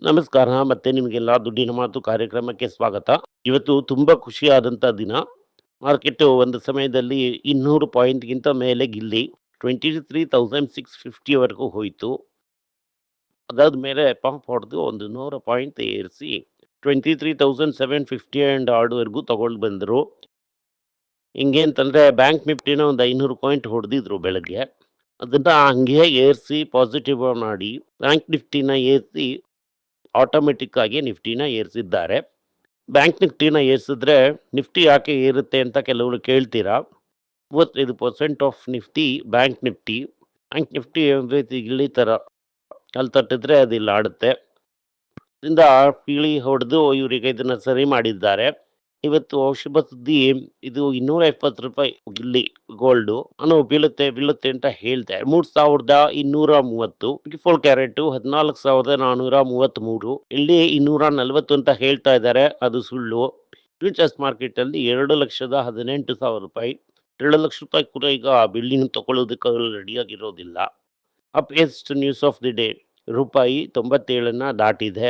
ನಮಸ್ಕಾರ. ಮತ್ತೆ ನಿಮಗೆಲ್ಲ ದುಡ್ಡಿನ ಮಾತು ಕಾರ್ಯಕ್ರಮಕ್ಕೆ ಸ್ವಾಗತ. ಇವತ್ತು ತುಂಬಾ ಖುಷಿಯಾದಂಥ ದಿನ. ಮಾರ್ಕೆಟು ಒಂದು ಸಮಯದಲ್ಲಿ 200 ಪಾಯಿಂಟ್‌ಗಿಂತ ಮೇಲೆ ಗಿಲ್ಲಿ 23,650 ವರೆಗೂ ಹೋಯಿತು. ಅದಾದ್ಮೇಲೆ ಪಂಪ್ ಹೊಡೆದು ಒಂದು 100 ಪಾಯಿಂಟ್ ಏರಿಸಿ 23,750 ಆ್ಯಂಡ್ ಆರ್ಡ್‌ವರೆಗೂ ತಗೊಂಡು ಬಂದರು. ಹಿಂಗೆ ಅಂತಂದ್ರೆ ಬ್ಯಾಂಕ್ ನಿಫ್ಟಿನ ಒಂದು 500 ಪಾಯಿಂಟ್ ಹೊಡೆದಿದ್ರು ಬೆಳಗ್ಗೆ. ಅದನ್ನ ಹಂಗೆ ಏರಿಸಿ ಪಾಸಿಟಿವ್ ಮಾಡಿ ಬ್ಯಾಂಕ್ ನಿಫ್ಟಿನ ಏರಿಸಿ ಆಟೋಮೆಟಿಕ್ ಆಗಿ ನಿಫ್ಟಿನ ಏರಿಸಿದ್ದಾರೆ. ಬ್ಯಾಂಕ್ ನಿಫ್ಟಿನ ಏರಿಸಿದ್ರೆ ನಿಫ್ಟಿ ಯಾಕೆ ಏರುತ್ತೆ ಅಂತ ಕೆಲವರು ಕೇಳ್ತೀರಾ. 35% of Nifty bank Nifty. Bank Nifty ಇಳಿ ಥರ ಅಲ್ಲಿ ತಟ್ಟಿದ್ರೆ ಅದು ಇಲ್ಲಿ ಆಡುತ್ತೆ. ಇದರಿಂದ ಇಳಿ ಹೊಡೆದು ಇವರಿಗೆ ಇದನ್ನ ಸರಿ ಮಾಡಿದ್ದಾರೆ. ಇವತ್ತು ಶುಭ ಸುದ್ದಿ, ಇದು 270 ರೂಪಾಯಿ ಇಲ್ಲಿ ಗೋಲ್ಡು ನಾನು ಬೀಳುತ್ತೆ ಅಂತ ಹೇಳ್ದೆ. 3,230 24 ಕ್ಯಾರೆಟ್ 14,433. ಇಲ್ಲಿ 240 ಅಂತ ಹೇಳ್ತಾ ಇದ್ದಾರೆ, ಅದು ಸುಳ್ಳು. ಫ್ಯೂಚರ್ಸ್ ಮಾರ್ಕೆಟ್ ಅಲ್ಲಿ 2,18,000 ರೂಪಾಯಿ. 2 ಲಕ್ಷ ರೂಪಾಯಿ ಕೂಡ ಈಗ ಬಿಲ್ಡಿಂಗ್ ತಗೊಳ್ಳೋದಕ್ಕೆ ರೆಡಿಯಾಗಿರೋದಿಲ್ಲ. ಅಪೇಸ್ಟ್ ನ್ಯೂಸ್ ಆಫ್ ದಿ ಡೇ, ರೂಪಾಯಿ 97ನ್ನ ದಾಟಿದೆ.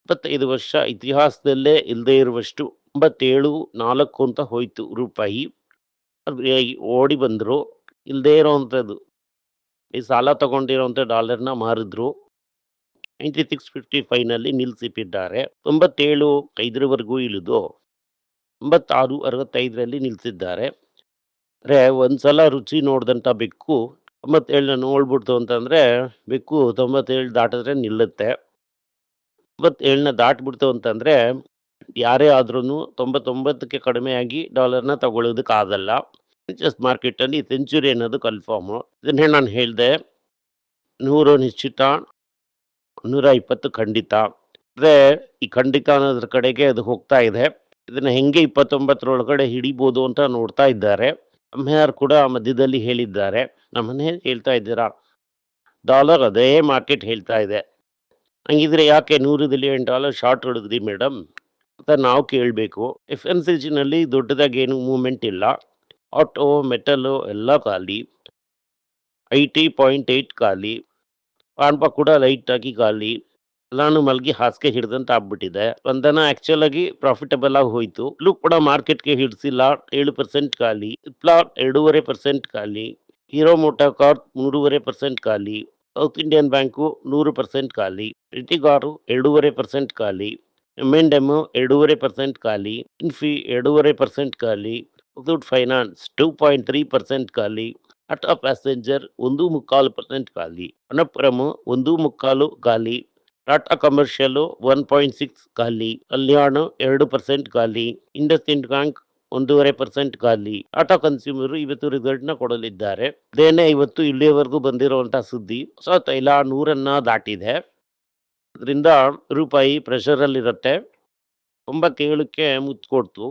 25 ವರ್ಷ ಇತಿಹಾಸದಲ್ಲೇ ಇಲ್ಲದೆ ಇರುವಷ್ಟು 97.4 ಅಂತ ಹೋಯ್ತು ರೂಪಾಯಿ. ಓಡಿ ಬಂದರು. ಇಲ್ಲದೆ ಇರೋವಂಥದ್ದು ಈ ಸಾಲ ತಗೊಂಡಿರೋಂಥ ಡಾಲರ್ನ ಮಾರಿದ್ರು. 96.55ನಲ್ಲಿ ನಿಲ್ಲಿಸಿಬಿಟ್ಟಿದ್ದಾರೆ. 97.5ವರೆಗೂ ಇಳಿದು 96.65ರಲ್ಲಿ ನಿಲ್ಲಿಸಿದ್ದಾರೆ. ಅಂದರೆ ಒಂದ್ಸಲ ರುಚಿ ನೋಡಿದಂಥ ಬೆಕ್ಕು 97ನ ನೋಡ್ಬಿಡ್ತು ಅಂತಂದರೆ ಬೆಕ್ಕು 97 ದಾಟಿದ್ರೆ ನಿಲ್ಲುತ್ತೆ. 97ನ ದಾಟ್ಬಿಡ್ತು ಅಂತಂದರೆ ಯಾರೇ ಆದ್ರೂ 99ಕ್ಕೆ ಕಡಿಮೆಯಾಗಿ ಡಾಲರ್ನ ತಗೊಳ್ಳೋದಕ್ಕಾಗಲ್ಲ. ಫ್ಯೂಚರ್ಸ್ ಮಾರ್ಕೆಟಲ್ಲಿ ಸೆಂಚುರಿ ಅನ್ನೋದು ಕನ್ಫರ್ಮು. ಇದನ್ನೇ ನಾನು ಹೇಳಿದೆ, 100 ನಿಶ್ಚಿತ, 120 ಖಂಡಿತ. ಅಂದರೆ ಈ ಖಂಡಿತ ಅನ್ನೋದ್ರ ಕಡೆಗೆ ಅದು ಹೋಗ್ತಾ ಇದೆ. ಇದನ್ನು ಹೆಂಗೆ 29ರೊಳಗಡೆ ಹಿಡಿಬೋದು ಅಂತ ನೋಡ್ತಾ ಇದ್ದಾರೆ. ಅಮ್ಮೆಯಾರ್ ಕೂಡ ಮಧ್ಯದಲ್ಲಿ ಹೇಳಿದ್ದಾರೆ. ನಮ್ಮನ್ನೇ ಹೇಳ್ತಾ ಇದ್ದೀರಾ, ಡಾಲರ್ ಅದೇ ಮಾರ್ಕೆಟ್ ಹೇಳ್ತಾ ಇದೆ, ಹಂಗಿದ್ರೆ ಯಾಕೆ $100 ಬಿಲಿಯನ್ ಶಾರ್ಟ್ ಹೊಡೆದ್ರಿ ಮೇಡಮ್ ಅಂತ ನಾವು ಕೇಳಬೇಕು. FMCGನಲ್ಲಿ ದೊಡ್ಡದಾಗಿ ಏನು ಮೂವ್ಮೆಂಟ್ ಇಲ್ಲ. ಆಟೋ, ಮೆಟಲು ಎಲ್ಲ ಖಾಲಿ. IT 0.8 ಖಾಲಿ. ಪಾನ್ಪ ಕೂಡ ಲೈಟಾಗಿ ಖಾಲಿ. ಎಲ್ಲಾನು ಮಲಗಿ ಹಾಸಿಗೆ ಹಿಡ್ದಂತ ಆಗ್ಬಿಟ್ಟಿದೆ. ಒಂದನ ಆಕ್ಚುಲ್ ಆಗಿ ಪ್ರಾಫಿಟಬಲ್ ಆಗಿ ಹೋಯ್ತು. ಇಲ್ಲೂ ಕೂಡ ಮಾರ್ಕೆಟ್ಗೆ ಹಿಡಿಸಿಲ್ಲ. 7% ಖಾಲಿ. ಇಪ್ಲಾ 2.5% ಖಾಲಿ. ಹೀರೋ ಮೋಟಾರ್ ಕಾರ್ 3.5% ಖಾಲಿ. ಸೌತ್ ಇಂಡಿಯನ್ ಬ್ಯಾಂಕು 100% ಖಾಲಿ. ರಿಟಿಗಾರು 2.5% ಖಾಲಿ. M&M 2.5% ಖಾಲಿ. ಇನ್ಫಿ 2.5% ಖಾಲಿ. ಮುಥೂಟ್ ಫೈನಾನ್ಸ್ 2.3% ಖಾಲಿ. ಟಾಟಾ ಪ್ಯಾಸೆಂಜರ್ 1.25% ಖಾಲಿ. ಮಣಪ್ಪುರಂ 1.25% ಖಾಲಿ. ಟಾಟಾ ಕಮರ್ಷಿಯಲ್ 1.6 ಖಾಲಿ. ಕಲ್ಯಾಣ 2% ಖಾಲಿ. ಇಂಡಸ್ಇಂಡ್ ಬ್ಯಾಂಕ್ 1.5% ಖಾಲಿ. ಟಾಟಾ ಕನ್ಸ್ಯೂಮರ್ ಇವತ್ತು ರಿಸಲ್ಟ್ನ ಕೊಡಲಿದ್ದಾರೆ. ಇದೇನೇ ಇವತ್ತು ಇಲ್ಲಿಯವರೆಗೂ ಬಂದಿರುವಂಥ ಸುದ್ದಿ. ಹೊಸ ತೈಲ 100ನ್ನ ದಾಟಿದೆ. ಅದರಿಂದ ರೂಪಾಯಿ ಪ್ರೆಷರಲ್ಲಿರುತ್ತೆ. 97ಕ್ಕೆ ಮುತ್ಕೊಡ್ತು.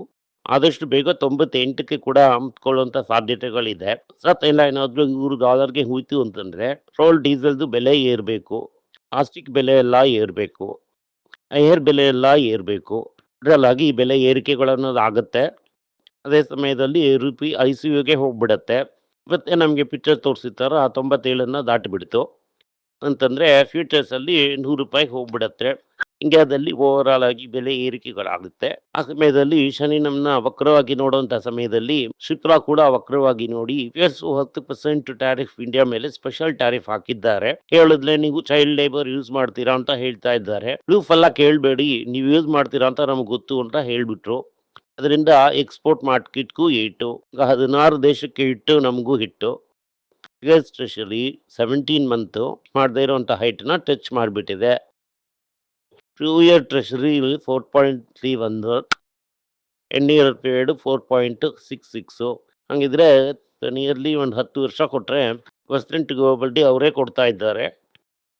ಆದಷ್ಟು ಬೇಗ 98ಕ್ಕೆ ಕೂಡ ಮುತ್ಕೊಳ್ಳುವಂಥ ಸಾಧ್ಯತೆಗಳಿದೆ. ಹೊಸ ತೈಲ ಏನಾದರೂ $100ಗೆ ಹೋಯ್ತು ಅಂತಂದರೆ ಪೆಟ್ರೋಲ್ ಡೀಸೆಲ್ದು ಬೆಲೆ ಏರಬೇಕು, ಪ್ಲಾಸ್ಟಿಕ್ ಬೆಲೆ ಎಲ್ಲ ಏರಬೇಕು, ಏರ್ ಬೆಲೆ ಎಲ್ಲ ಏರಬೇಕು. ಇದರಲ್ಲಾಗಿ ಈ ಬೆಲೆ ಏರಿಕೆಗಳನ್ನೋದು ಆಗುತ್ತೆ. ಅದೇ ಸಮಯದಲ್ಲಿ ರೂಪಾಯಿ ICUಗೆ ಹೋಗ್ಬಿಡತ್ತೆ. ಇವತ್ತೇ ನಮಗೆ ಪಿಕ್ಚರ್ ತೋರಿಸಿರ್ತಾರ 97ನ್ನ ದಾಟಿಬಿಡ್ತು ಅಂತಂದರೆ ಫ್ಯೂಚರ್ಸಲ್ಲಿ $100 ಹೋಗ್ಬಿಡತ್ತೆ. ಇಂಡಿಯಾದಲ್ಲಿ ಓವರಾಲ್ ಆಗಿ ಬೆಲೆ ಏರಿಕೆಗಳಾಗುತ್ತೆ. ಆ ಸಮಯದಲ್ಲಿ ಶನಿ ನಮ್ಮನ್ನ ವಕ್ರವಾಗಿ ನೋಡುವಂಥ ಸಮಯದಲ್ಲಿ ಶುಕ್ರ ಕೂಡ ವಕ್ರವಾಗಿ ನೋಡಿ US 10% ಟ್ಯಾರಿಫ್ ಇಂಡಿಯಾ ಮೇಲೆ ಸ್ಪೆಷಲ್ ಟ್ಯಾರಿಫ್ ಹಾಕಿದ್ದಾರೆ. ಹೇಳಿದ್ಲೆ ನೀವು ಚೈಲ್ಡ್ ಲೇಬರ್ ಯೂಸ್ ಮಾಡ್ತೀರಾ ಅಂತ ಹೇಳ್ತಾ ಇದ್ದಾರೆ. ಪ್ರೂಫ್ ಎಲ್ಲ ಕೇಳಬೇಡಿ, ನೀವು ಯೂಸ್ ಮಾಡ್ತೀರಾ ಅಂತ ನಮ್ಗೆ ಗೊತ್ತು ಅಂತ ಹೇಳ್ಬಿಟ್ರು. ಅದರಿಂದ ಎಕ್ಸ್ಪೋರ್ಟ್ ಮಾರ್ಕೆಟ್ಗೂ ಹಿಟ್ಟು, 16 ದೇಶಕ್ಕೆ ಹಿಟ್ಟು, ನಮಗೂ ಹಿಟ್ಟು. US ಟ್ರೆಷರಿ 17 ಮಂತ್ ಮಾಡದೇ ಇರೋಂಥ ಹೈಟ್ನ ಟಚ್ ಮಾಡಿಬಿಟ್ಟಿದೆ. 2 ಇಯರ್ ಟ್ರೆಷರಿ 4.31, 10 ಇಯರ್ ಪೀರಿಯಡ್ 4.66. ಹಂಗಿದ್ರೆ ನಿಯರ್ಲಿ ಒಂದು 10 ವರ್ಷ ಕೊಟ್ಟರೆ ಪರ್ಸೆಂಟ್ ಬಡ್ಡಿ ಅವರೇ ಕೊಡ್ತಾ ಇದ್ದಾರೆ.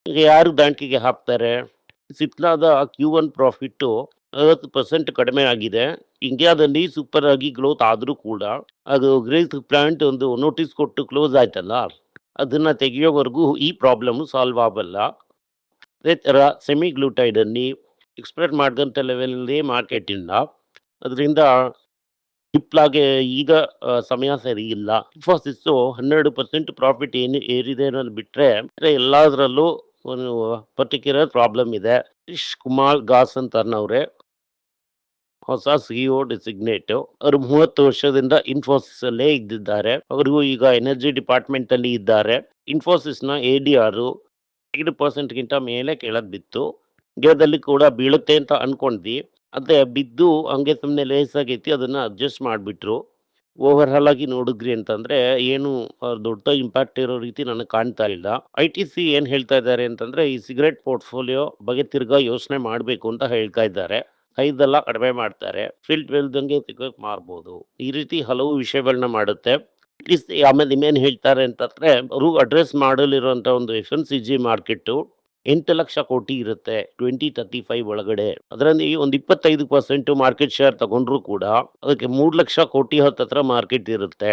ಈಗ ಯಾರು ಬ್ಯಾಂಕಿಗೆ ಹಾಕ್ತಾರೆ? ಸಿಪ್ಲಾದ Q1 ಪ್ರಾಫಿಟ್ಟು 60% ಕಡಿಮೆ ಆಗಿದೆ. ಇಂಡಿಯಾದಲ್ಲಿ ಸೂಪರ್ ಆಗಿ ಗ್ರೋತ್ ಆದರೂ ಕೂಡ ಅದು ಗ್ರೇಸ್ ಪ್ಲಾಂಟ್ ಒಂದು ನೋಟಿಸ್ ಕೊಟ್ಟು ಕ್ಲೋಸ್ ಆಯ್ತಲ್ಲ, ಅದನ್ನು ತೆಗೆಯೋವರೆಗೂ ಈ ಪ್ರಾಬ್ಲಮ್ ಸಾಲ್ವ್ ಆಗಲ್ಲ. ಅದೇ ಥರ ಸೆಮಿಗ್ಲೂಟೈಡಲ್ಲಿ ಎಕ್ಸ್ಪೆಕ್ಟ್ ಮಾಡಿದಂಥ ಲೆವೆಲಲ್ಲಿ ಮಾರ್ಕೆಟ್ ಇಲ್ಲ. ಅದರಿಂದ ಸಿಪ್ಲಾಗೆ ಈಗ ಸಮಯ ಸರಿ ಇಲ್ಲ. ಇನ್ಫೋಸಿಸ್ಸು 12% ಪ್ರಾಫಿಟ್ ಏನು ಏರಿದೆ ಅನ್ನೋದು ಬಿಟ್ಟರೆ ಎಲ್ಲದರಲ್ಲೂ ಒಂದು ಪರ್ಟಿಕ್ಯುಲರ್ ಪ್ರಾಬ್ಲಮ್ ಇದೆ. ಹರೀಶ್ ಕುಮಾರ್ ಗಾಸ್ ಅಂತ ಅನ್ನೋರೆ ಹೊಸ ಸಿಇಒ ಡೆಸಿಗ್ನೇಟ್. ಅವರು 30 ವರ್ಷದಿಂದ ಇನ್ಫೋಸಿಸ್ ಅಲ್ಲೇ ಇದ್ದಿದ್ದಾರೆ. ಅವರು ಈಗ ಎನರ್ಜಿ ಡಿಪಾರ್ಟ್ಮೆಂಟ್ ಅಲ್ಲಿ ಇದ್ದಾರೆ. ಇನ್ಫೋಸಿಸ್ ನ ADR 5% ಗಿಂತ ಮೇಲೆ ಕೆಳಗ್ ಬಿತ್ತು. ಗೆದಲ್ಲಿ ಕೂಡ ಬೀಳುತ್ತೆ ಅಂತ ಅನ್ಕೊಂಡ್ವಿ. ಅದೇ ಬಿದ್ದು ಹಂಗೆ ಸುಮ್ಮನೆ ಲೇಸ್ ಆಗೈತಿ, ಅದನ್ನ ಅಡ್ಜಸ್ಟ್ ಮಾಡಿಬಿಟ್ರು. ಓವರ್ ಆಲ್ ಆಗಿ ನೋಡಿದ್ರಿ ಅಂತಂದ್ರೆ ಏನು ದೊಡ್ಡ ಇಂಪ್ಯಾಕ್ಟ್ ಇರೋ ರೀತಿ ನನಗೆ ಕಾಣ್ತಾ ಇಲ್ಲ. ITC ಏನ್ ಹೇಳ್ತಾ ಇದ್ದಾರೆ ಅಂತಂದ್ರೆ ಈ ಸಿಗರೆಟ್ ಪೋರ್ಟ್ಫೋಲಿಯೋ ಬಗ್ಗೆ ತಿರ್ಗಾ ಯೋಚನೆ ಮಾಡಬೇಕು ಅಂತ ಹೇಳ್ತಾ ಇದ್ದಾರೆ. ಐದೆಲ್ಲ ಕಡಿಮೆ ಮಾಡ್ತಾರೆ, ಫಿಲ್ಟ್ ಬೆಳ್ದಂಗೆ ಸಿಗರೆಟ್ ಮಾರ್ಬೋದು, ಈ ರೀತಿ ಹಲವು ವಿಷಯಗಳನ್ನ ಮಾಡುತ್ತೆ. ಆಮೇಲೆ ಇನ್ನೇನು ಹೇಳ್ತಾರೆ ಅಂತಂದ್ರೆ ಅವರು ಅಡ್ರೆಸ್ ಮಾಡಲಿರುವಂತ ಒಂದು FMCG ಮಾರ್ಕೆಟ್ 8 ಲಕ್ಷ ಕೋಟಿ ಇರುತ್ತೆ 2035 ಒಳಗಡೆ. ಅದರಲ್ಲಿ ಒಂದು 25% ಮಾರ್ಕೆಟ್ ಶೇರ್ ತಗೊಂಡ್ರು ಕೂಡ ಅದಕ್ಕೆ 3 ಲಕ್ಷ ಕೋಟಿ ಹತ್ತತ್ರ ಮಾರ್ಕೆಟ್ ಇರುತ್ತೆ.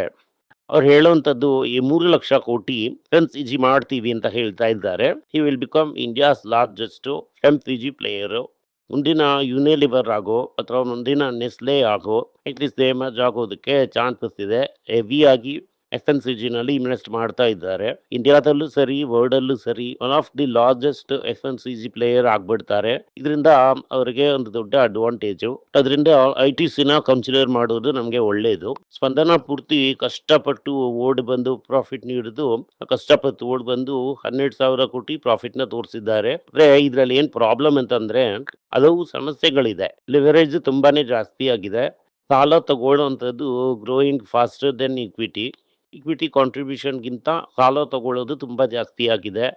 ಅವ್ರು ಹೇಳುವಂಥದ್ದು ಈ 3 ಲಕ್ಷ ಕೋಟಿ FMCG ಮಾಡ್ತೀವಿ ಅಂತ ಹೇಳ್ತಾ ಇದ್ದಾರೆ. He will become India's largest FMCG player. ಮುಂದಿನ ಯುನಿಲಿವರ್ ಆಗೋ ಅಥವಾ ಮುಂದಿನ ನೆಸ್ಲೆ ಆಗೋ ಅಟ್ಲೀಸ್ಟ್ ಎಮರ್ಜ್ ಆಗೋದಕ್ಕೆ ಚಾನ್ಸಸ್ ಇದೆ. ಹೆವಿ ಆಗಿ FMCG ನಲ್ಲಿ ಇನ್ವೆಸ್ಟ್ ಮಾಡ್ತಾ ಇದ್ದಾರೆ. ಇಂಡಿಯಾದಲ್ಲೂ ಸರಿ, ವರ್ಲ್ಡ್ ಅಲ್ಲೂ ಸರಿ, one of the largest FMCG player ಆಗ್ಬಿಡ್ತಾರೆ. ಇದರಿಂದ ಅವರಿಗೆ ಒಂದು ದೊಡ್ಡ ಅಡ್ವಾಂಟೇಜು. ಅದರಿಂದ ITC ನ ಕನ್ಸಿಡರ್ ಮಾಡೋದು ನಮಗೆ ಒಳ್ಳೆಯದು. ಸ್ಪಂದನ ಪೂರ್ತಿ ಕಷ್ಟಪಟ್ಟು ಓಡ್ ಬಂದು ಪ್ರಾಫಿಟ್ ನೀಡಿದ್ದು, ಕಷ್ಟಪಟ್ಟು ಓಡ್ ಬಂದು 12,000 ಕೋಟಿ ಪ್ರಾಫಿಟ್ ನ ತೋರಿಸಿದ್ದಾರೆ. ಅಂದ್ರೆ ಇದ್ರಲ್ಲಿ ಏನ್ ಪ್ರಾಬ್ಲಮ್ ಅಂತಂದ್ರೆ ಹಲವು ಸಮಸ್ಯೆಗಳಿದೆ. ಲಿವರೇಜ್ ತುಂಬಾನೇ ಜಾಸ್ತಿ ಆಗಿದೆ. ಸಾಲ ತಗೊಳ್ಳುವಂಥದ್ದು ಗ್ರೋಯಿಂಗ್ ಫಾಸ್ಟರ್ ದೆನ್ ಇಕ್ವಿಟಿ ಕಾಂಟ್ರಿಬ್ಯೂಷನ್ಗಿಂತ ಸಾಲ ತಗೊಳ್ಳೋದು ತುಂಬಾ ಜಾಸ್ತಿ ಆಗಿದೆ.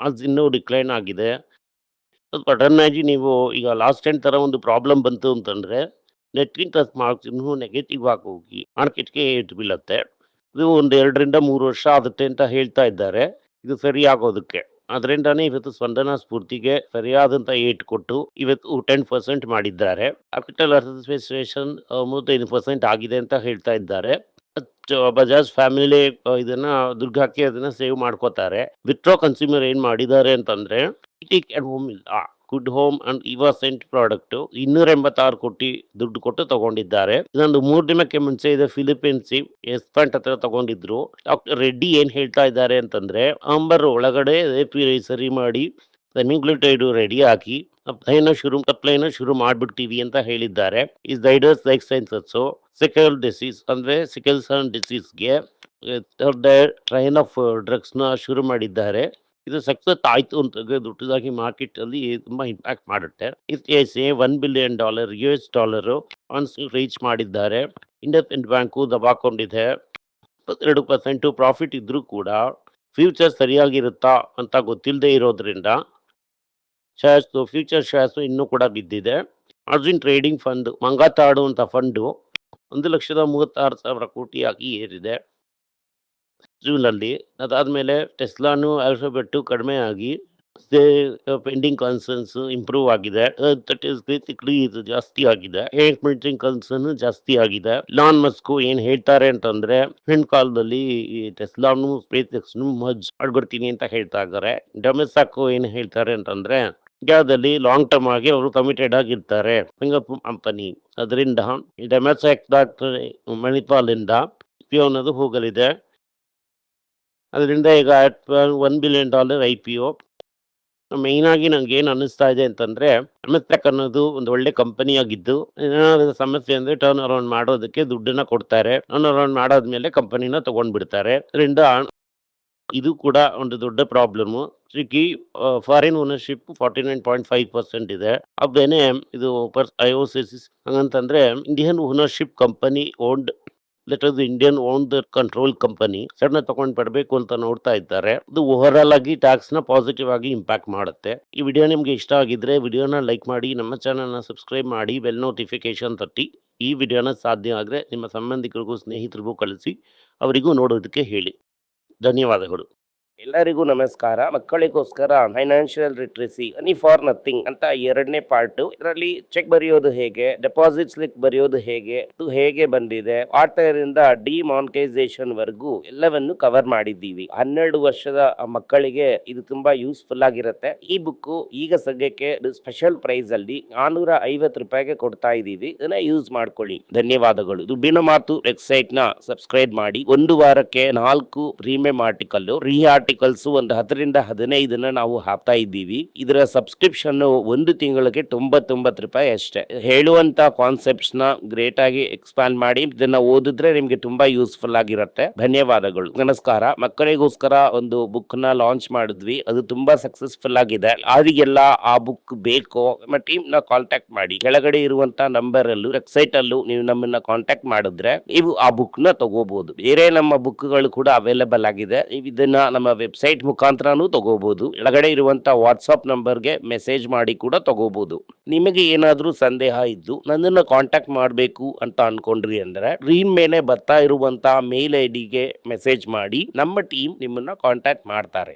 ಅದು ಇನ್ನೂ ಡಿಕ್ಲೈನ್ ಆಗಿದೆ. ಸಡನ್ನಾಗಿ ನೀವು ಈಗ ಲಾಸ್ಟ್ ಟೈಮ್ ತರ ಒಂದು ಪ್ರಾಬ್ಲಮ್ ಬಂತು ಅಂತಂದ್ರೆ ನೆಟ್ ಇಂಟ್ರೆಸ್ಟ್ ಮಾರ್ಕ್ಸ್ ಇನ್ನೂ ನೆಗೆಟಿವ್ ಆಗಿ ಹೋಗಿ ಮಾರ್ಕೆಟ್ಗೆ ಏಟು ಬೀಳುತ್ತೆ. ಇದು ಒಂದು 2 ರಿಂದ 3 ವರ್ಷ ಆಗುತ್ತೆ ಅಂತ ಹೇಳ್ತಾ ಇದ್ದಾರೆ ಇದು ಸರಿ ಆಗೋದಕ್ಕೆ. ಅದರಿಂದಾನೇ ಇವತ್ತು ಸ್ಪಂದನ ಸ್ಫೂರ್ತಿಗೆ ಸರಿಯಾದಂತ ಏಟ್ ಕೊಟ್ಟು ಇವತ್ತು 10% ಮಾಡಿದ್ದಾರೆ. ಕ್ಯಾಪಿಟಲ್ ಅಸೋಸಿಯೇಷನ್ 35% ಆಗಿದೆ ಅಂತ ಹೇಳ್ತಾ ಇದ್ದಾರೆ. ಬಜಾಜ್ ಫ್ಯಾಮಿಲಿ ಇದನ್ನ ದುಡ್ಡು ಹಾಕಿ ಅದನ್ನ ಸೇವ್ ಮಾಡ್ಕೋತಾರೆ. ವಿಟ್ರೋ ಕನ್ಸ್ಯೂಮರ್ ಏನ್ ಮಾಡಿದ್ದಾರೆ ಅಂತಂದ್ರೆ ಹೋಮ್ ಇಲ್ಲ, ಗುಡ್ ಹೋಮ್ ಅಂಡ್ ಇವಾಸೆಂಟ್ ಪ್ರಾಡಕ್ಟ್ 286 ಕೋಟಿ ದುಡ್ಡು ಕೊಟ್ಟು ತಗೊಂಡಿದ್ದಾರೆ. ಇದೊಂದು 3 ದಿನಕ್ಕೆ ಮುಂಚೆ ಇದೆ ಫಿಲಿಪೀನ್ಸ್ ಎಸ್ಪೆಂಟ್ ಹತ್ರ ತಗೊಂಡಿದ್ರು. ಡಾಕ್ಟರ್ ರೆಡ್ಡಿ ಏನ್ ಹೇಳ್ತಾ ಇದ್ದಾರೆ ಅಂತಂದ್ರೆ ಅಂಬರ್ ಒಳಗಡೆ API ಸರಿ ಮಾಡಿ ನ್ಯೂಕ್ಲಿಯೋಟೈಡ್ ರೆಡಿ ಹಾಕಿ ಸಪ್ಲೈನ ಶುರು ಮಾಡ್ಬಿಡ್ತೀವಿ ಅಂತ ಹೇಳಿದ್ದಾರೆ. ಇಸ್ ಡೈಡರ್ಸ್ ಲೈಫ್ ಸೈನ್ಸಸ್ ಸಿಕಲ್ ಡಿಸೀಸ್ ಅಂದ್ರೆ ಸಿಕಲ್ ಸನ್ ಡಿಸೀಸ್ಗೆ ಟ್ರೈನ್ ಆಫ್ ಡ್ರಗ್ಸ್ ನ ಶುರು ಮಾಡಿದ್ದಾರೆ. ಇದು ಸಕ್ಸಸ್ ಆಯ್ತು ಅಂತ ದೊಡ್ಡದಾಗಿ ಮಾರ್ಕೆಟ್ ಅಲ್ಲಿ ತುಂಬಾ ಇಂಪ್ಯಾಕ್ಟ್ ಮಾಡುತ್ತೆ. $1 ಬಿಲಿಯನ್ US ಫಂಡ್ಸ್ ರೀಚ್ ಮಾಡಿದ್ದಾರೆ. ಇಂಡಸ್ಇಂಡ್ ಬ್ಯಾಂಕು ದಬಾಕೊಂಡಿದೆ. 22% ಪ್ರಾಫಿಟ್ ಇದ್ರೂ ಕೂಡ ಫ್ಯೂಚರ್ ಸರಿಯಾಗಿರುತ್ತಾ ಅಂತ ಗೊತ್ತಿಲ್ಲದೆ ಇರೋದ್ರಿಂದ ಫ್ಯೂಚರ್ ಶೇರ್ಸ್ ಇನ್ನೂ ಕೂಡ ಬಿದ್ದಿದೆ. ಅರ್ಜುನ್ ಟ್ರೇಡಿಂಗ್ ಫಂಡ್ ಮಂಗಾತಾಡು ಅಂತ ಫಂಡು 1,36,000 ಕೋಟಿ ಆಗಿ ಏರಿದೆ ಜೂನಲ್ಲಿ. ಅದಾದ್ಮೇಲೆ ಟೆಸ್ಲಾನು ಆಲ್ಫಾಬೆಟ್ ಕಡಿಮೆ ಆಗಿ ಪೆಂಡಿಂಗ್ ಕನ್ಸರ್ನ್ಸ್ ಇಂಪ್ರೂವ್ ಆಗಿದೆ. ದಟ್ ಈಸ್ ಬೇಸಿಕ್ಲಿ ಇದು ಜಾಸ್ತಿ ಆಗಿದೆ. ಪೆಂಡಿಂಗ್ ಕನ್ಸರ್ನ್ ಜಾಸ್ತಿ ಆಗಿದೆ. ಇಲಾನ್ ಮಸ್ಕ್ ಏನ್ ಹೇಳ್ತಾರೆ ಅಂತಂದ್ರೆ ಹಿಂದ್ ಕಾಲದಲ್ಲಿ ಈ ಟೆಸ್ಲಾನು ಸ್ಪೇಸ್ ಎಕ್ಸ್ ಮರ್ಜ್ ಮಾಡ್ಬಿಡ್ತೀನಿ ಅಂತ ಹೇಳ್ತಾ ಇದ್ದಾರೆ. ಡೊಮೆಸಾಕೋ ಏನ್ ಹೇಳ್ತಾರೆ ಅಂತಂದ್ರೆ ಇಂಡಿಯಾದಲ್ಲಿ ಲಾಂಗ್ ಟರ್ಮ್ ಆಗಿ ಅವರು ಕಮಿಟೆಡ್ ಆಗಿರ್ತಾರೆ ಸಿಂಗಾಪುರ್ ಕಂಪನಿ. ಅದರಿಂದ ಡೆಮೆಸಾಕ್ ಮಣಿಪಾಲ್ ಇಂದ IPO ಅನ್ನೋದು ಹೋಗಲಿದೆ. ಅದರಿಂದ ಈಗ $1 ಬಿಲಿಯನ್ IPO. ಮೇಯ್ನ್ ಆಗಿ ನಂಗೆ ಏನ್ ಅನ್ನಿಸ್ತಾ ಇದೆ ಅಂತಂದ್ರೆ ಡೆಮೆಸಾಕ್ ಅನ್ನೋದು ಒಂದು ಒಳ್ಳೆ ಕಂಪನಿ ಆಗಿದ್ದು, ಏನಾದ್ರು ಸಮಸ್ಯೆ ಅಂದ್ರೆ ಟರ್ನ್ ಅರೌಂಡ್ ಮಾಡೋದಕ್ಕೆ ದುಡ್ಡನ್ನ ಕೊಡ್ತಾರೆ. ಟರ್ನ್ ಅರೌಂಡ್ ಮಾಡಾದ್ಮೇಲೆ ಕಂಪನಿನ ತಗೊಂಡ್ಬಿಡ್ತಾರೆ. ಅದರಿಂದ ಇದು ಕೂಡ ಒಂದು ದೊಡ್ಡ ಪ್ರಾಬ್ಲಮ್. ಫಾರಿನ್ ಓನರ್ಶಿಪ್ 49.5% ಇದೆ. ಅದೇನೆ ಇದು IOCC ಹಂಗಂತಂದ್ರೆ Indian ownership company owned Indian own the control company sudden ತಗೊಂಡ್ ಬರಬೇಕು ಅಂತ ನೋಡ್ತಾ ಇದ್ದಾರೆ. ಇದು ಓವರ್ ಆಲ್ ಆಗಿ ಟ್ಯಾಕ್ಸ್ ನ ಪಾಸಿಟಿವ್ ಆಗಿ ಇಂಪ್ಯಾಕ್ಟ್ ಮಾಡುತ್ತೆ. ಈ ವಿಡಿಯೋ ನಿಮ್ಗೆ ಇಷ್ಟ ಆಗಿದ್ರೆ ವಿಡಿಯೋನ ಲೈಕ್ ಮಾಡಿ, ನಮ್ಮ ಚಾನಲ್ ನ ಸಬ್ಸ್ಕ್ರೈಬ್ ಮಾಡಿ, ಬೆಲ್ ನೋಟಿಫಿಕೇಶನ್ ತಟ್ಟಿ. ಈ ವಿಡಿಯೋನ ಸಾಧ್ಯ ಆದ್ರೆ ನಿಮ್ಮ ಸಂಬಂಧಿಕರಿಗೂ ಸ್ನೇಹಿತರಿಗೂ ಕಳಿಸಿ, ಅವರಿಗೂ ನೋಡೋದಕ್ಕೆ ಹೇಳಿ. ಧನ್ಯವಾದಗಳು. ಎಲ್ಲರಿಗೂ ನಮಸ್ಕಾರ. ಮಕ್ಕಳಿಗೋಸ್ಕರ financial literacy money for nothing ಅಂತ 2ನೇ ಪಾರ್ಟ್. ಇದರಲ್ಲಿ ಚೆಕ್ ಬರೆಯೋದು ಹೇಗೆ, ಡೆಪಾಸಿಟ್ ಸ್ಲಿಪ್ ಬರೆಯೋದು ಹೇಗೆ, ಇದು ಹೇಗೆ ಬಂದಿದೆ, ವಾಟರಿಂದ ಡಿಮಾನಿಟೈಸೇಷನ್ ವರೆಗೂ ಎಲ್ಲವನ್ನು ಕವರ್ ಮಾಡಿದ್ದೀವಿ. 12 ವರ್ಷದ ಮಕ್ಕಳಿಗೆ ಇದು ತುಂಬಾ ಯೂಸ್ಫುಲ್ ಆಗಿರುತ್ತೆ. ಈ ಬುಕ್ ಈಗ ಸದ್ಯಕ್ಕೆ ಸ್ಪೆಷಲ್ ಪ್ರೈಸ್ ಅಲ್ಲಿ $450 ಕೊಡ್ತಾ ಇದ್ದೀವಿ. ಇದನ್ನ ಯೂಸ್ ಮಾಡ್ಕೊಳ್ಳಿ. ಧನ್ಯವಾದಗಳು. ದುಡ್ಡಿನ ಮಾತು ವೆಬ್ಸೈಟ್ ನ ಸಬ್ಸ್ಕ್ರೈಬ್ ಮಾಡಿ. 1 ವಾರಕ್ಕೆ 4 ಪ್ರೀಮಿಯಂ ಆರ್ಟಿಕಲ್, ರೀ ಆರ್ಟಿಕಲ್ಸ್ ಒಂದು 10ರಿಂದ 15 ನಾವು ಹಾಕ್ತಾ ಇದ್ದೀವಿ. ಇದರ ಸಬ್ಸ್ಕ್ರಿಪ್ಷನ್ ಒಂದು ತಿಂಗಳಿಗೆ ₹99 ಅಷ್ಟೇ. ಹೇಳುವಂತ ಕಾನ್ಸೆಪ್ಟ್ಸ್ ನ ಗ್ರೇಟ್ ಆಗಿ ಎಕ್ಸ್ಪಾಂಡ್ ಮಾಡಿ ಇದನ್ನ ಓದಿದ್ರೆ ನಿಮ್ಗೆ ತುಂಬಾ ಯೂಸ್ಫುಲ್ ಆಗಿರುತ್ತೆ. ಧನ್ಯವಾದಗಳು. ನಮಸ್ಕಾರ. ಮಕ್ಕಳಿಗೋಸ್ಕರ ಒಂದು ಬುಕ್ ನ ಲಾಂಚ್ ಮಾಡಿದ್ವಿ, ಅದು ತುಂಬಾ ಸಕ್ಸಸ್ಫುಲ್ ಆಗಿದೆ. ಯಾರಿಗೆಲ್ಲ ಆ ಬುಕ್ ಬೇಕೋ ನಮ್ಮ ಟೀಮ್ ನ ಕಾಂಟ್ಯಾಕ್ಟ್ ಮಾಡಿ. ಕೆಳಗಡೆ ಇರುವಂತ ನಂಬರ್ ಅಲ್ಲೂ ವೆಬ್ಸೈಟ್ ಅಲ್ಲೂ ನೀವು ನಮ್ಮನ್ನ ಕಾಂಟ್ಯಾಕ್ಟ್ ಮಾಡಿದ್ರೆ ನೀವು ಆ ಬುಕ್ ನ ತಗೋಬಹುದು. ಬೇರೆ ನಮ್ಮ ಬುಕ್ ಗಳು ಕೂಡ ಅವೈಲೇಬಲ್ ಆಗಿದೆ. ನೀವು ಇದನ್ನ ನಮ್ಮ ವೆಬ್ಸೈಟ್ ಮುಖಾಂತರನೂ ತಗೋಬಹುದು. ಕೆಳಗಡೆ ಇರುವಂತ ವಾಟ್ಸ್ಆಪ್ ನಂಬರ್ಗೆ ಮೆಸೇಜ್ ಮಾಡಿ ಕೂಡ ತಗೋಬಹುದು. ನಿಮಗೆ ಏನಾದ್ರೂ ಸಂದೇಹ ಇದ್ದು ನನ್ನನ್ನು ಕಾಂಟ್ಯಾಕ್ಟ್ ಮಾಡಬೇಕು ಅಂತ ಅನ್ಕೊಂಡ್ರಿ ಅಂದ್ರೆ ಸ್ಕ್ರೀನ್ ಮೇಲೆ ಬರ್ತಾ ಇರುವಂತ ಮೇಲ್ ಐಡಿಗೆ ಮೆಸೇಜ್ ಮಾಡಿ, ನಮ್ಮ ಟೀಮ್ ನಿಮ್ಮನ್ನ ಕಾಂಟ್ಯಾಕ್ಟ್ ಮಾಡ್ತಾರೆ.